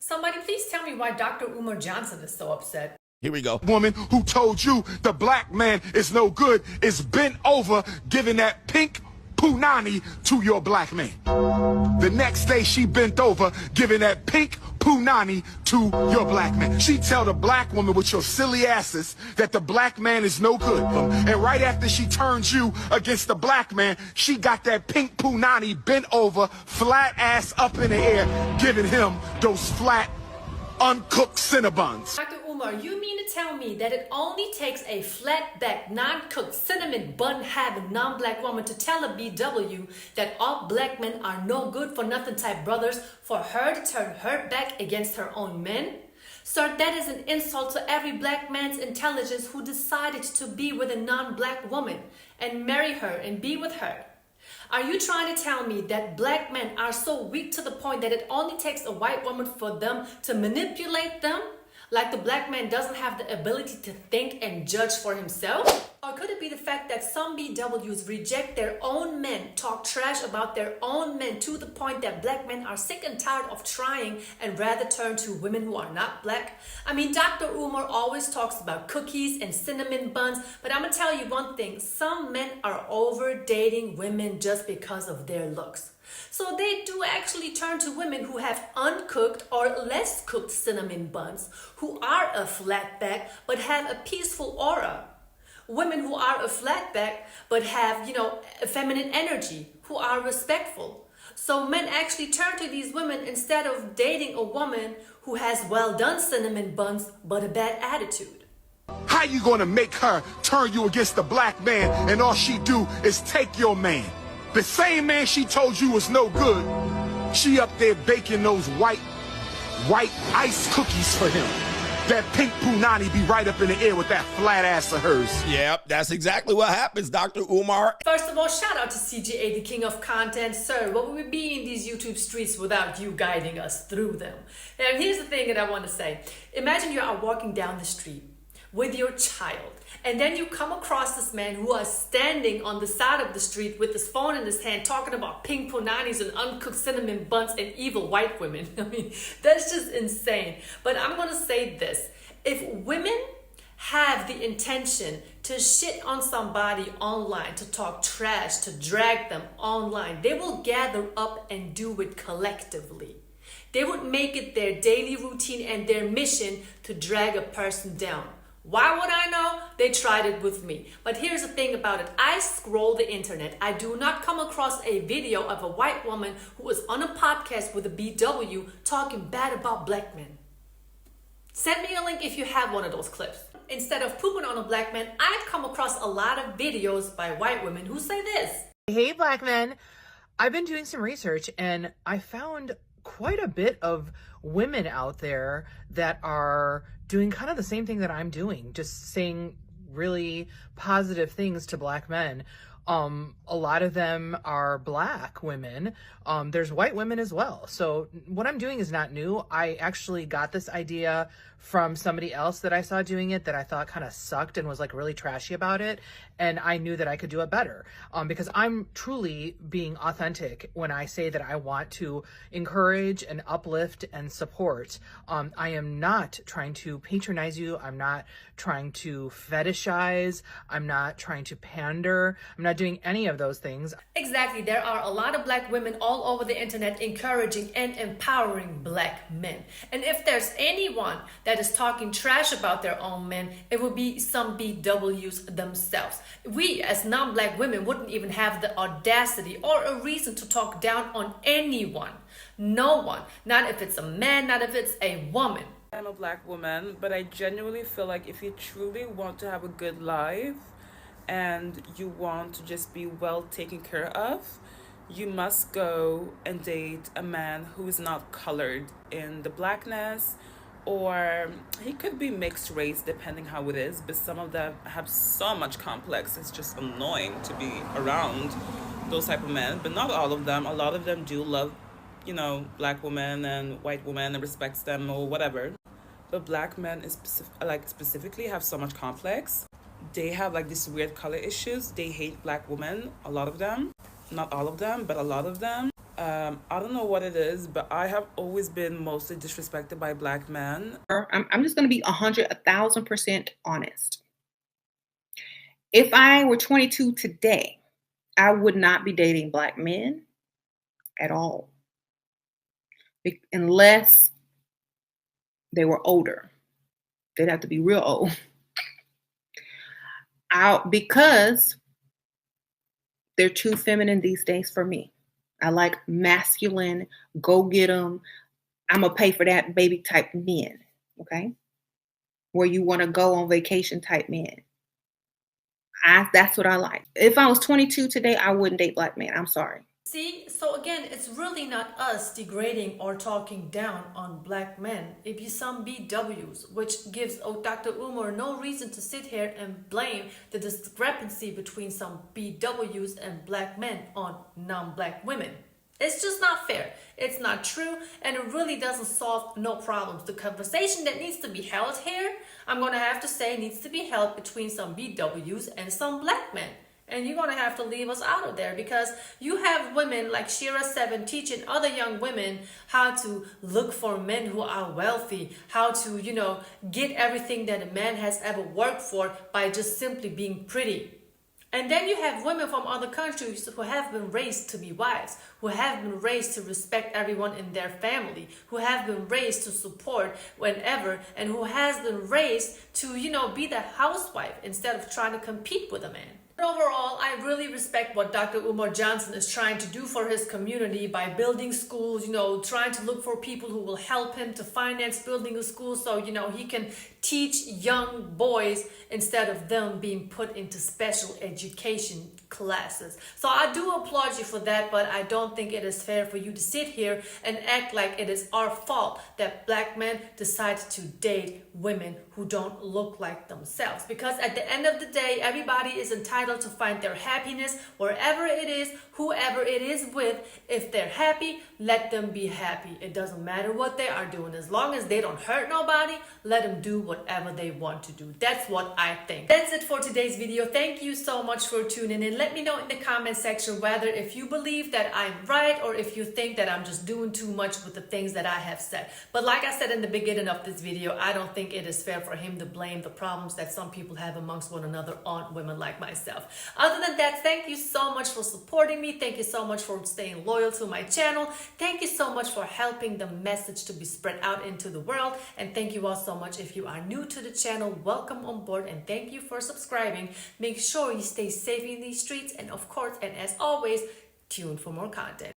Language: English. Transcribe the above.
Somebody please tell me why Dr. Umar Johnson is so upset. Here we go. Woman who told you the black man is no good is bent over giving that pink punani to your black man. The next day she bent over giving that pink punani to your black man. She tell the black woman with your silly asses that the black man is no good. And right after she turns you against the black man, she got that pink punani bent over, flat ass up in the air, giving him those flat, uncooked Cinnabons. Dr. Umar, you mean to tell me that it only takes a flat-back, non-cooked cinnamon bun-having non-black woman to tell a BW that all black men are no good for nothing type brothers for her to turn her back against her own men? Sir, that is an insult to every black man's intelligence who decided to be with a non-black woman and marry her and be with her. Are you trying to tell me that black men are so weak to the point that it only takes a white woman for them to manipulate them? Like the black man doesn't have the ability to think and judge for himself? Or could it be the fact that some BWs reject their own men, talk trash about their own men to the point that black men are sick and tired of trying and rather turn to women who are not black? I mean, Dr. Umar always talks about cookies and cinnamon buns, but I'm gonna tell you one thing, some men are over dating women just because of their looks. So they do actually turn to women who have uncooked or less cooked cinnamon buns, who are a flatback but have a peaceful aura. Women who are a flatback but have, a feminine energy, who are respectful. So men actually turn to these women instead of dating a woman who has well done cinnamon buns but a bad attitude. How you gonna make her turn you against the black man and all she do is take your man? The same man she told you was no good, she up there baking those white ice cookies for him. That pink punani be right up in the air with that flat ass of hers. Yep, that's exactly what happens, Dr. Umar. First of all, shout out to CGA, the king of content. Sir, what would we be in these YouTube streets without you guiding us through them? Now, here's the thing that I want to say. Imagine you are walking down the street with your child, and then you come across this man who is standing on the side of the street with his phone in his hand talking about pink punanis and uncooked cinnamon buns and evil white women. I mean, that's just insane. But I'm going to say this. If women have the intention to shit on somebody online, to talk trash, to drag them online, they will gather up and do it collectively. They would make it their daily routine and their mission to drag a person down. Why would I know? They tried it with me. But here's the thing about it. I scroll the internet. I do not come across a video of a white woman who was on a podcast with a BW talking bad about black men. Send me a link if you have one of those clips. Instead of pooping on a black man, I've come across a lot of videos by white women who say this. Hey, black men. I've been doing some research and I found quite a bit of women out there that are doing kind of the same thing that I'm doing, just saying really positive things to black men. A lot of them are black women. There's white women as well. So what I'm doing is not new. I actually got this idea from somebody else that I saw doing it that I thought kind of sucked and was like really trashy about it. And I knew that I could do it better because I'm truly being authentic when I say that I want to encourage and uplift and support. I am not trying to patronize you. I'm not trying to fetishize. I'm not trying to pander. I'm not doing any of those things. Exactly. There are a lot of black women all over the internet encouraging and empowering black men. And if there's anyone that is talking trash about their own men, it would be some BWs themselves. We as non-black women wouldn't even have the audacity or a reason to talk down on anyone. No one. Not if it's a man, not if it's a woman. I'm a black woman, but I genuinely feel like if you truly want to have a good life and you want to just be well taken care of, you must go and date a man who is not colored in the blackness, or he could be mixed race depending how it is, but some of them have so much complex, it's just annoying to be around those type of men. But not all of them. A lot of them do love, black women and white women and respects them or whatever. But black men specifically have so much complex. They have these weird color issues. They hate black women, a lot of them. Not all of them, but a lot of them. I don't know what it is, but I have always been mostly disrespected by black men. I'm just going to be 1,000% honest. If I were 22 today, I would not be dating black men at all, unless they were older. They'd have to be real old. Because they're too feminine these days for me. I like masculine, go get them, I'm going to pay for that baby type men, okay? Where you want to go on vacation type men. That's what I like. If I was 22 today, I wouldn't date black men. I'm sorry. See, so again, it's really not us degrading or talking down on black men. It be some BWs, which gives Dr. Umar no reason to sit here and blame the discrepancy between some BWs and black men on non-black women. It's just not fair. It's not true, and it really doesn't solve no problems. The conversation that needs to be held here, I'm going to have to say, needs to be held between some BWs and some black men. And you're going to have to leave us out of there, because you have women like Shira 7 teaching other young women how to look for men who are wealthy, how to, get everything that a man has ever worked for by just simply being pretty. And then you have women from other countries who have been raised to be wives, who have been raised to respect everyone in their family, who have been raised to support whenever, and who has been raised to, be the housewife instead of trying to compete with a man. Overall, I really respect what Dr. Umar Johnson is trying to do for his community by building schools, trying to look for people who will help him to finance building a school so, he can teach young boys instead of them being put into special education classes. So I do applaud you for that, but I don't think it is fair for you to sit here and act like it is our fault that black men decide to date women who don't look like themselves. Because at the end of the day, everybody is entitled to find their happiness wherever it is, whoever it is with. If they're happy, let them be happy. It doesn't matter what they are doing. As long as they don't hurt nobody, let them do whatever they want to do. That's what I think. That's it for today's video. Thank you so much for tuning in. Let me know in the comment section whether if you believe that I'm right or if you think that I'm just doing too much with the things that I have said. But like I said in the beginning of this video, I don't think it is fair for him to blame the problems that some people have amongst one another on women like myself. Other than that, thank you so much for supporting me. Thank you so much for staying loyal to my channel. Thank you so much for helping the message to be spread out into the world. And thank you all so much. If you are new to the channel, welcome on board, and thank you for subscribing. Make sure you stay safe in these streets, and of course, and as always, tune for more content.